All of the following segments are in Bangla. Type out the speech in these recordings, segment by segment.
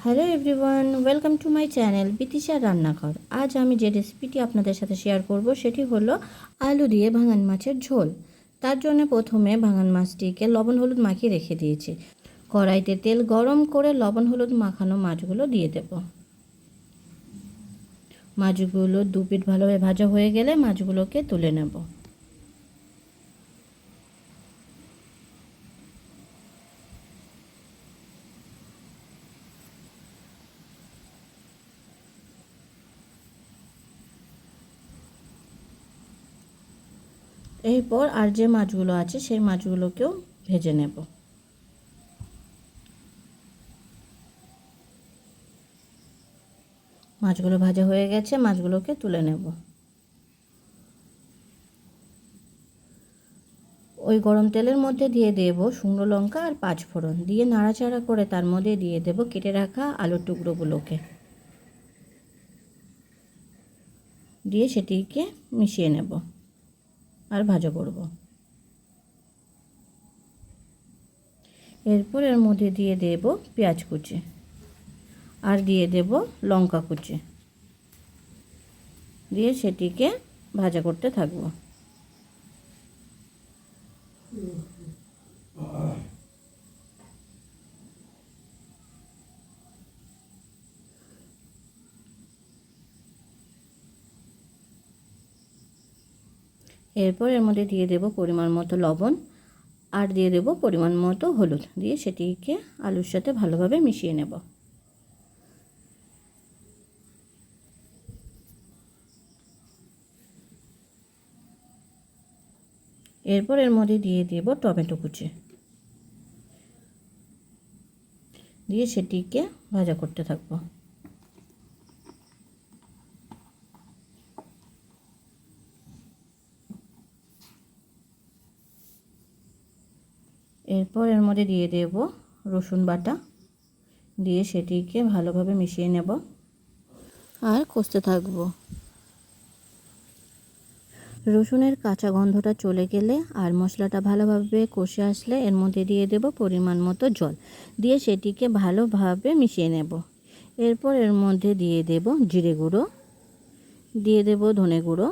Hello everyone, welcome to my channel বিতিশার রান্নাঘর। আজ আমি যে রেসিপিটি আপনাদের সাথে শেয়ার করব সেটি হলো আলু দিয়ে ভাঙন মাছের ঝোল। তার জন্য প্রথমে ভাঙন মাছটিকে লবণ হলুদ মাখিয়ে রেখে দিয়েছি। কড়াইতে তেল গরম করে লবণ হলুদ মাখানো মাছগুলো দিয়ে দেব। মাছগুলো দু পিঠ ভালোভাবে ভাজা হয়ে গেলে মাছগুলোকে তুলে নেব। এরপর আর যে মাছগুলো আছে সেই মাছগুলোকেও ভেজে নেব। মাছগুলো ভাজা হয়ে গেছে, মাছগুলোকে তুলে নেব। ওই গরম তেলের মধ্যে দিয়ে দেব শুকনো লঙ্কা আর পাঁচফোড়ন, দিয়ে নাড়াচাড়া করে তার মধ্যে দিয়ে দেব কেটে রাখা আলুর টুকরোগুলোকে, দিয়ে সেটিকে মিশিয়ে নেব আর ভাজা করব। এরপর এর মধ্যে দিয়ে দেব পেঁয়াজ কুচি আর দিয়ে দেব লঙ্কা কুচি, দিয়ে সেটিকে ভাজা করতে থাকবো। এরপর এর মধ্যে দিয়ে দেব পরিমাণ মতো লবণ আর দিয়ে দেব পরিমাণ মতো হলুদ, দিয়ে সেটিকে আলুর সাথে ভালোভাবে মিশিয়ে নেব। এরপর এর মধ্যে দিয়ে দেব টমেটো কুচি, দিয়ে সেটিকে ভাজা করতে থাকবো। এরপর এর মধ্যে দিয়ে দেব রসুন বাটা, দিয়ে সেটিকে ভালোভাবে মিশিয়ে নেব আর কষতে থাকব। রসুনের কাঁচা গন্ধটা চলে গেলে আর মশলাটা ভালোভাবে কষে আসলে এর মধ্যে দিয়ে দেব পরিমাণ মতো জল, দিয়ে সেটিকে ভালোভাবে মিশিয়ে নেব। এরপর এর মধ্যে দিয়ে দেব জিরে গুঁড়ো, দিয়ে দেব ধনে গুঁড়ো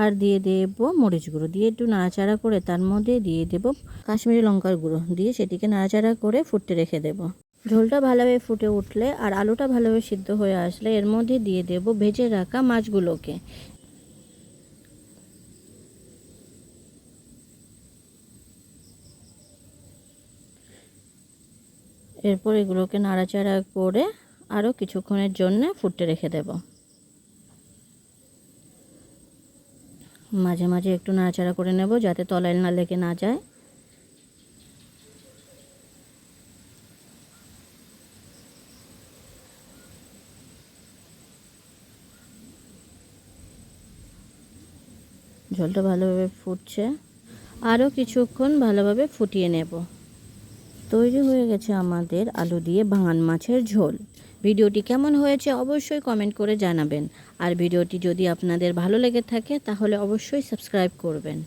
আর দিয়ে দেব মরিচ গুঁড়ো, দিয়ে একটু নাড়াচাড়া করে তার মধ্যে দিয়ে দেব কাশ্মীরি লঙ্কার গুঁড়ো, দিয়ে সেটিকে নাড়াচাড়া করে ফুটতে রেখে দেব। ঝোলটা ভালোভাবে ফুটে উঠলে আর আলুটা ভালোভাবে সিদ্ধ হয়ে আসলে এর মধ্যে দিয়ে দেব ভেজে রাখা মাছগুলোকে। এরপর এগুলোকে নাড়াচাড়া করে আরও কিছুক্ষণের জন্য ফুটতে রেখে দেব। মাঝে মাঝে একটু নাড়াচাড়া করে নেব যাতে তলায় না লেগে না যায়। ঝোলটা ভালোভাবে ফুটছে, আরও কিছুক্ষণ ভালোভাবে ফুটিয়ে নেব। তৈরি হয়ে গেছে আমাদের আলু দিয়ে ভাঙন মাছের ঝোল। ভিডিওটি কেমন হয়েছে অবশ্যই কমেন্ট করে জানাবেন, আর ভিডিওটি যদি আপনাদের ভালো লেগে থাকে তাহলে অবশ্যই সাবস্ক্রাইব করবেন।